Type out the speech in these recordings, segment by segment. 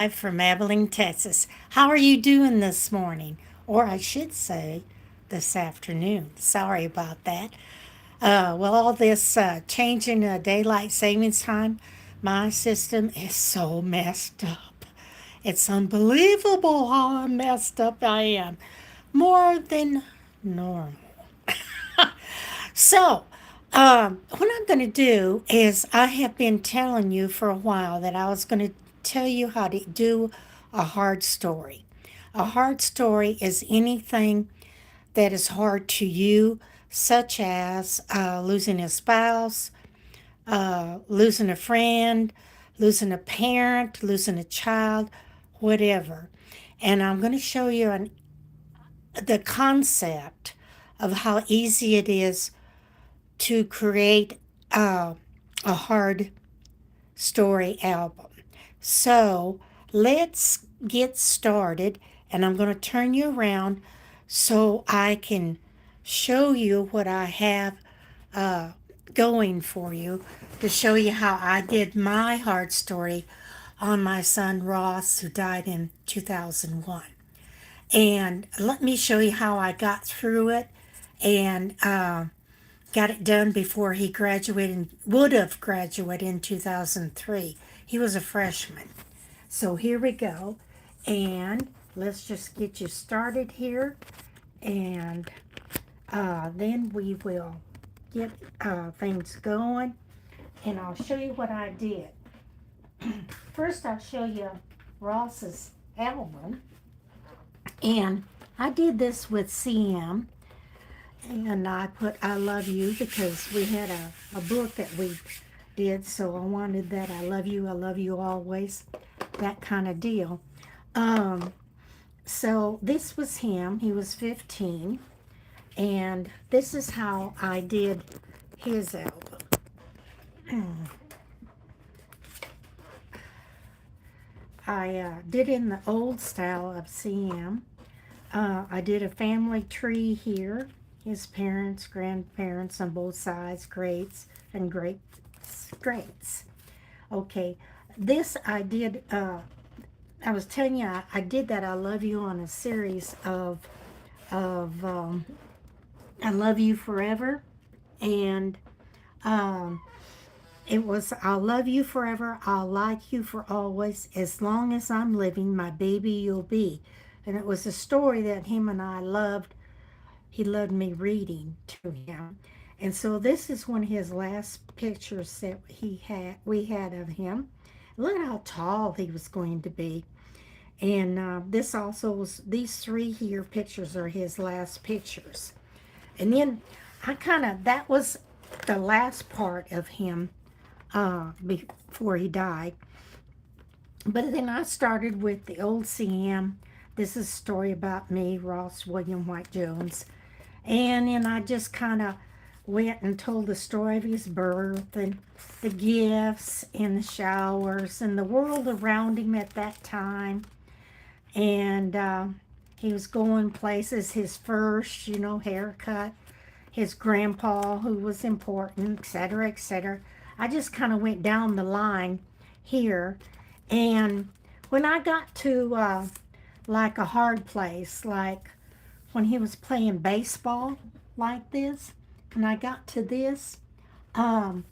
Live from Abilene, Texas. How are you doing this morning? Or I should say, this afternoon. Sorry about that. All this changing daylight savings time, my system is so messed up. It's unbelievable how messed up I am. More than normal. So, what I'm going to do is, I have been telling you for a while that I was going to tell you how to do a hard story. A hard story is anything that is hard to you, such as losing a spouse, losing a friend, losing a parent, losing a child, whatever. And I'm going to show you the concept of how easy it is to create uh, a hard story album. So let's get started, and I'm going to turn you around so I can show you what I have uh, going for you to show you how I did my hard story on my son Ross, who died in 2001. And let me show you how I got through it and got it done before he graduated, would have graduated in 2003. He was a freshman. So here we go. And let's just get you started here. And then we will get things going. And I'll show you what I did. First, I'll show you Ross's album. And I did this with CM. And I put I love you because we had a book that we did, so I wanted that I love you always, that kind of deal. Um, so this was him. He was 15, and this is how I did his album. I did in the old style of CM. I did a family tree here. His parents, grandparents on both sides, greats and greats. Okay, this I did. I was telling you I did that. I love you on a series of I love you forever, and um, it was I'll love you forever. I'll like you for always. As long as I'm living, my baby you'll be. And it was a story that him and I loved. He loved me reading to him. And so this is one of his last pictures that we had of him. Look at how tall he was going to be. And this also was, these three here pictures are his last pictures. And then that was the last part of him before he died. But then I started with the old CM. This is a story about me, Ross William White Jones. And then I just kind of went and told the story of his birth and the gifts and the showers and the world around him at that time. And he was going places, his first, haircut, his grandpa, who was important, etc., etc. I just kind of went down the line here. And when I got to like a hard place, like when he was playing baseball like this, and I got to this, um,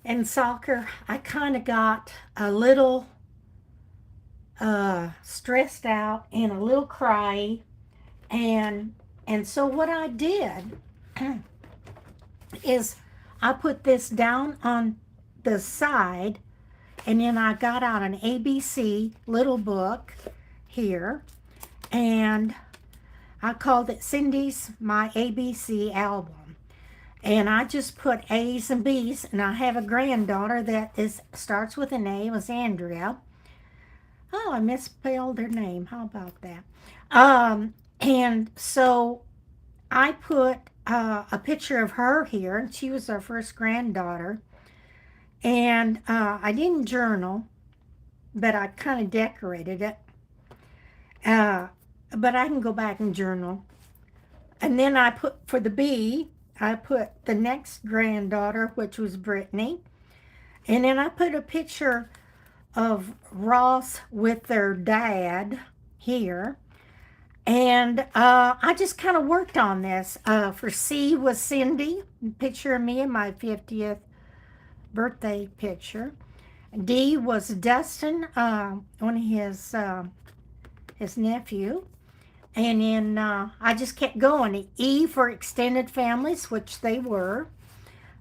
and soccer, I kind of got a little stressed out and a little cry, and so what I did is I put this down on the side, and then I got out an ABC little book here, and I called it Cindy's My ABC Album. And I just put A's and B's, and I have a granddaughter that starts with an A, it was Andrea. Oh, I misspelled her name. How about that? And so I put a picture of her here, and she was our first granddaughter. And I didn't journal, but I kind of decorated it. But I can go back and journal. And then I put, for the B, I put the next granddaughter, which was Brittany. And then I put a picture of Ross with their dad here. And I just kind of worked on this. For C was Cindy, picture of me in my 50th birthday picture. D was Dustin, one of his nephew. And then I just kept going. E for extended families, which they were.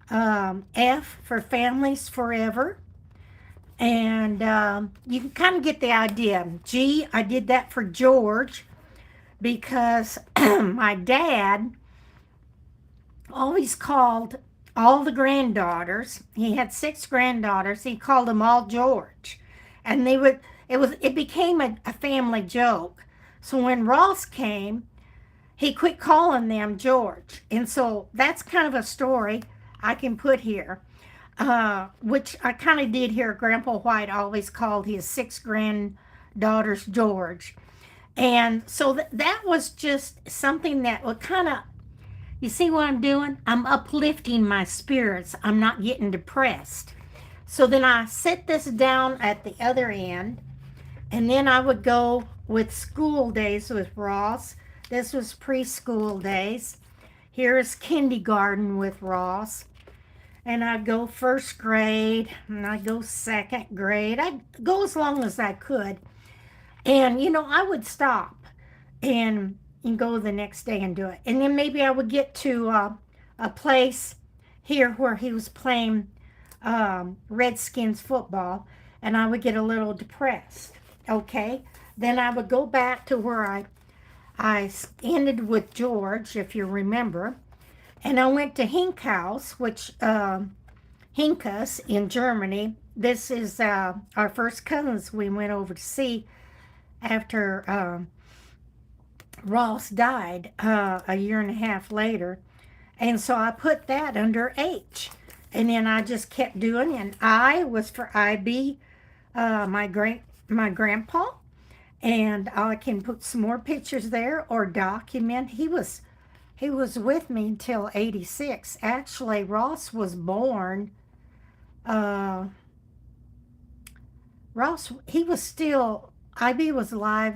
F for families forever. And you can kind of get the idea. G, I did that for George because my dad always called all the granddaughters. He had 6 granddaughters. He called them all George, and it became a family joke. So when Ross came, he quit calling them George, and so that's kind of a story I can put here. Which I kind of did here. Grandpa White always called his 6 granddaughters George. And so that was just something that would kind of, you see what I'm doing? I'm uplifting my spirits. I'm not getting depressed. So then I set this down at the other end, and then I would go with school days with Ross. This was preschool days. Here's kindergarten with Ross. And I'd go first grade, and I'd go second grade. I'd go as long as I could. And, I would stop and go the next day and do it. And then maybe I would get to a place here where he was playing Redskins football, and I would get a little depressed. Okay? Then I would go back to where I ended with George, if you remember. And I went to Hinkhaus, which Hinkus in Germany. This is our first cousins we went over to see after Ross died a year and a half later. And so I put that under H. And then I just kept doing it. And I was for IB, my grandpa. And I can put some more pictures there or document. He was with me until 86. Actually, Ross was born. He was still, IB was alive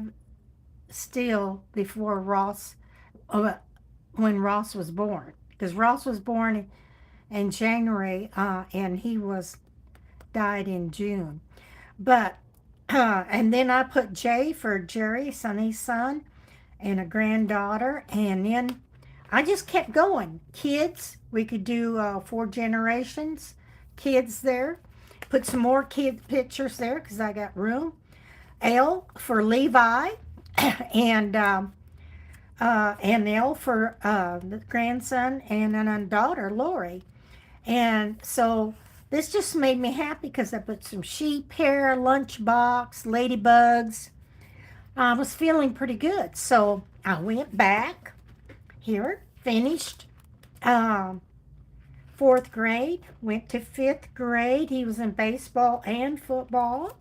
still before Ross, when Ross was born. Because Ross was born in January, and he died in June. But, and then I put J for Jerry, Sonny's son, and a granddaughter. And then I just kept going. Kids, we could do 4 generations. Kids there. Put some more kid pictures there because I got room. L for Levi, and L for the grandson, and then a daughter, Lori. And so this just made me happy because I put some sheep hair, lunchbox, ladybugs. I was feeling pretty good. So I went back here, finished 4th grade, went to 5th grade. He was in baseball and football,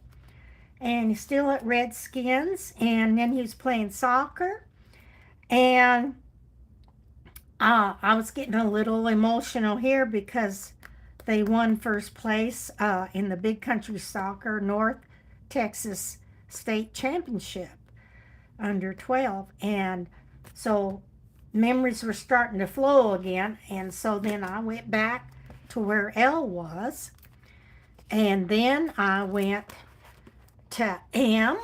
and he's still at Redskins. And then he was playing soccer, and I was getting a little emotional here because they won first place in the Big Country Soccer North Texas State Championship under 12. And so memories were starting to flow again. And so then I went back to where L was. And then I went to M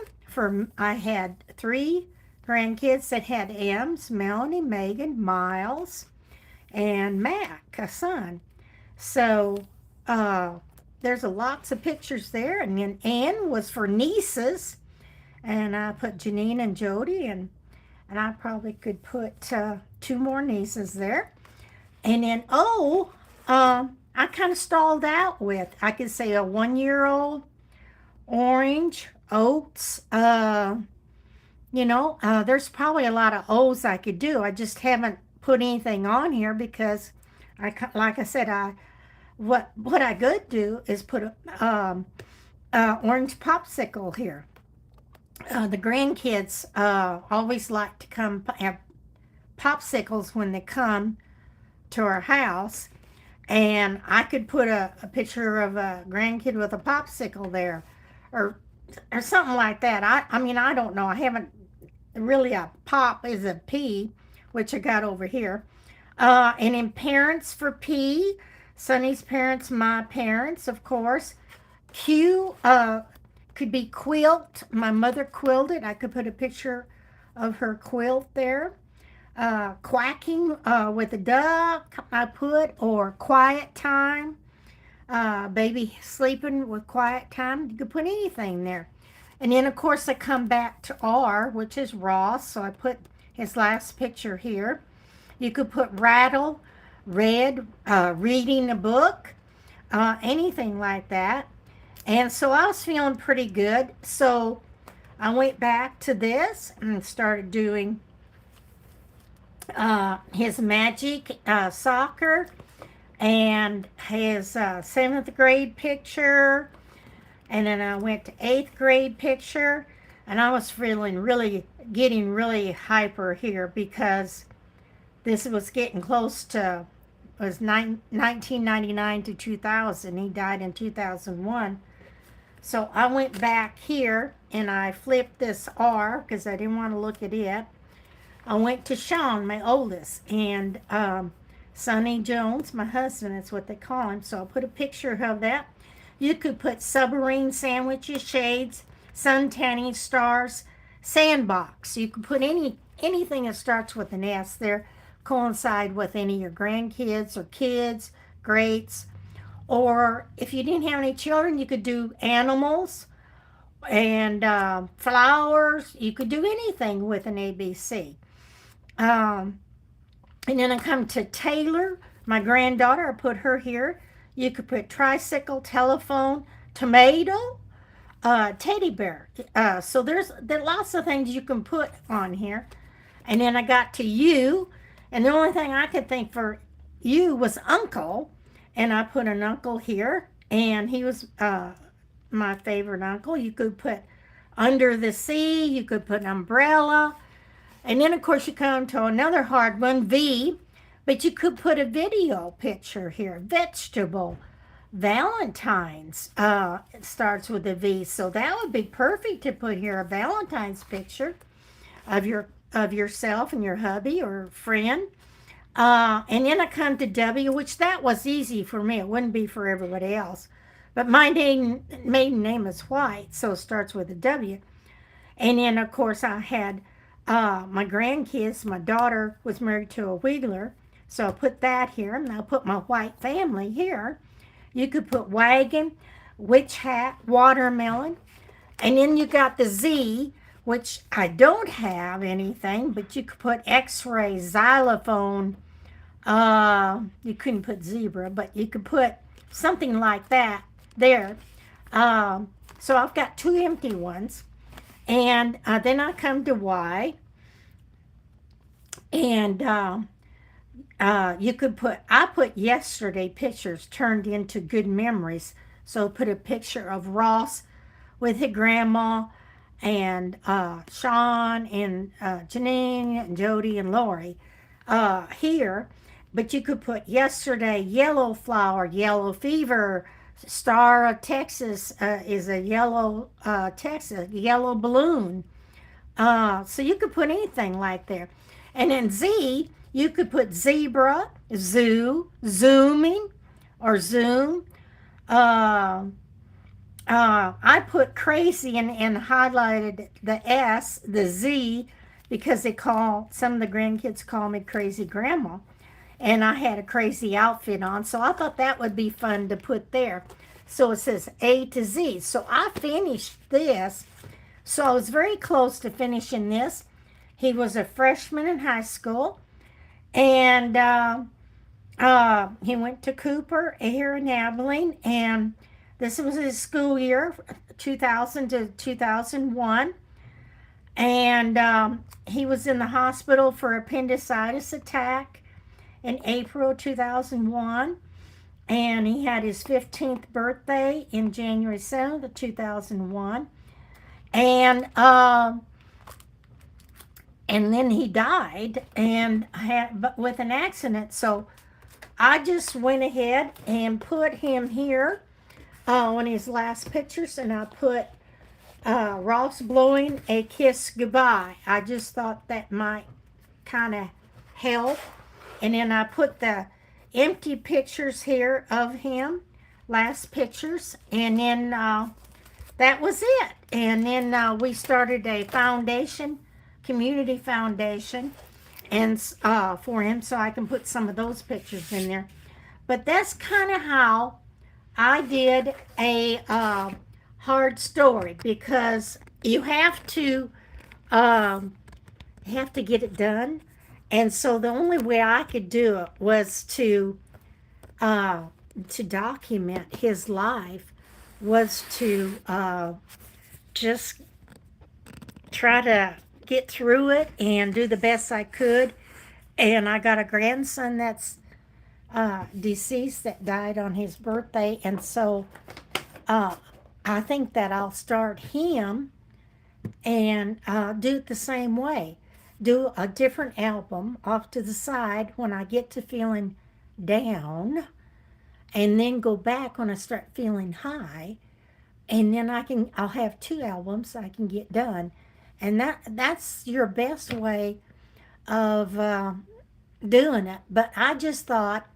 I had 3 grandkids that had M's: Melanie, Megan, Miles, and Mac, a son. So there's lots of pictures there. And then N was for nieces. And I put Janine and Jody, and I probably could put 2 more nieces there. And then O, I kind of stalled out with. I could say a 1-year-old, Orange, Oats. There's probably a lot of O's I could do. I just haven't put anything on here because, like I said, what I could do is put a orange popsicle here. The grandkids always like to come have popsicles when they come to our house, and I could put a picture of a grandkid with a popsicle there, or or something like that. I mean, I don't know. I haven't really. A pop is a P, which I got over here. And then parents for P, Sonny's parents, my parents, of course. Q could be quilt. My mother quilted. I could put a picture of her quilt there. Quacking with a duck, I put, or quiet time. Baby sleeping with quiet time. You could put anything there. And then, of course, I come back to R, which is Ross. So I put his last picture here. You could put rattle, read, reading a book, anything like that. And so I was feeling pretty good. So I went back to this and started doing his magic soccer and his seventh grade picture. And then I went to eighth grade picture. And I was feeling getting really hyper here because this was getting close to, was 1999 to 2000. He died in 2001. So I went back here and I flipped this R because I didn't want to look at it. I went to Sean, my oldest, and Sonny Jones, my husband, that's what they call him. So I put a picture of that. You could put submarine sandwiches, shades, sun tanning stars, sandbox. You could put anything that starts with an S there, coincide with any of your grandkids or kids, greats. Or if you didn't have any children, you could do animals and flowers. You could do anything with an ABC. Um, and then I come to Taylor, my granddaughter. I put her here. You could put tricycle, telephone, tomato, teddy bear. So there's lots of things you can put on here. And then I got to you, and the only thing I could think for you was uncle, and I put an uncle here, and he was my favorite uncle. You could put under the sea. You could put an umbrella. And then, of course, you come to another hard one, V, but you could put a video picture here. Vegetable, Valentine's, it starts with a V. So that would be perfect to put here, a Valentine's picture of yourself and your hubby or friend. And then I come to W, which that was easy for me. It wouldn't be for everybody else. But my maiden name is White, so it starts with a W. And then, of course, I had my grandkids. My daughter was married to a Wheeler, so I put that here. And I'll put my White family here. You could put wagon, witch hat, watermelon. And then you got the Z, which I don't have anything, but you could put X-ray, xylophone. You couldn't put zebra, but you could put something like that there. So I've got two empty ones. And then I come to Y. And you could put, I put yesterday pictures turned into good memories. So put a picture of Ross with his grandma and Sean and Janine and Jody and Lori here. But you could put yesterday, yellow flower, yellow fever, Star of Texas is a yellow Texas, yellow balloon. So you could put anything like there. And then Z, you could put zebra, zoo, zooming, or zoom. I put crazy and highlighted the S, the Z, because some of the grandkids call me crazy grandma. And I had a crazy outfit on, so I thought that would be fun to put there. So it says A to Z. So I finished this. So I was very close to finishing this. He was a freshman in high school, and he went to Cooper here in Abilene, and this was his school year, 2000 to 2001. And he was in the hospital for appendicitis attack in April 2001, and he had his 15th birthday in January 7th of 2001, and then he died with an accident. So I just went ahead and put him here on his last pictures, and I put Ross blowing a kiss goodbye. I just thought that might kind of help. And then I put the empty pictures here of him, last pictures, and then that was it. And then we started a foundation, community foundation, and for him, so I can put some of those pictures in there. But that's kind of how I did a hard story, because um, you have to get it done. And so the only way I could do it was uh, to document his life, was to just try to get through it and do the best I could. And I got a grandson that's deceased, that died on his birthday, and so uh, I think that I'll start him and do it the same way. Do a different album off to the side when I get to feeling down, and then go back when I start feeling high, and then I'll have two albums I can get done, and that's your best way of doing it. But I just thought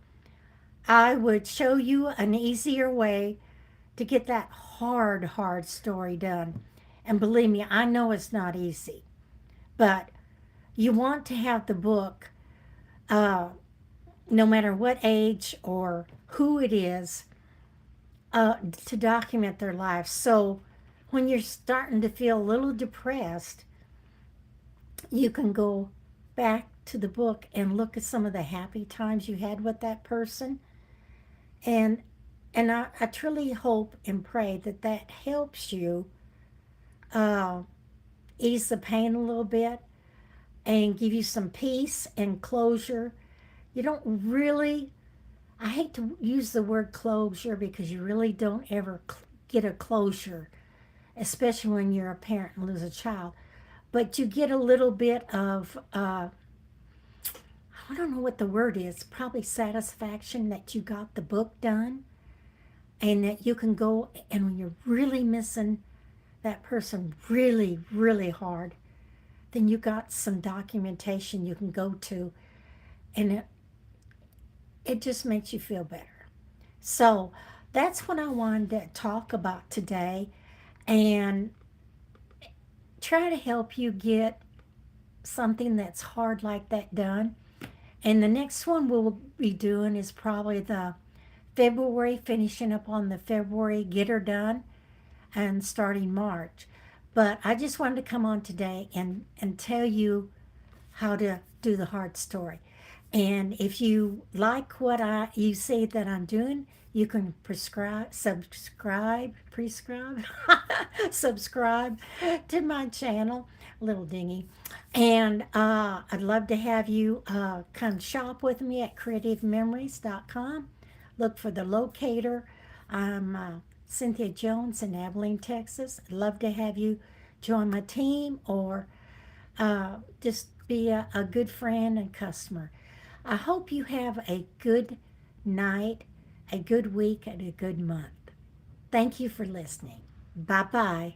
I would show you an easier way to get that hard story done. And believe me, I know it's not easy, but you want to have the book, uh, no matter what age or who it is, to document their life. So when you're starting to feel a little depressed, you can go back to the book and look at some of the happy times you had with that person. And I truly hope and pray that that helps you uh, ease the pain a little bit and give you some peace and closure. You don't really, I hate to use the word closure, because you really don't ever get a closure, especially when you're a parent and lose a child. But you get a little bit of, I don't know what the word is, probably satisfaction that you got the book done, and that you can go, and when you're really missing that person really hard, then you got some documentation you can go to, and it just makes you feel better. So that's what I wanted to talk about today, and try to help you get something that's hard like that done. And the next one we'll be doing is probably the February, finishing up on the February, get her done, and starting March. But I just wanted to come on today and tell you how to do the hard story. And if you like what you see that I'm doing, you can prescribe, subscribe to my channel, Little Dingy. And I'd love to have you come shop with me at creativememories.com. Look for the locator. I'm Cynthia Jones in Abilene, Texas. I'd love to have you join my team, or just be a good friend and customer. I hope you have a good night, a good week, and a good month. Thank you for listening. Bye bye.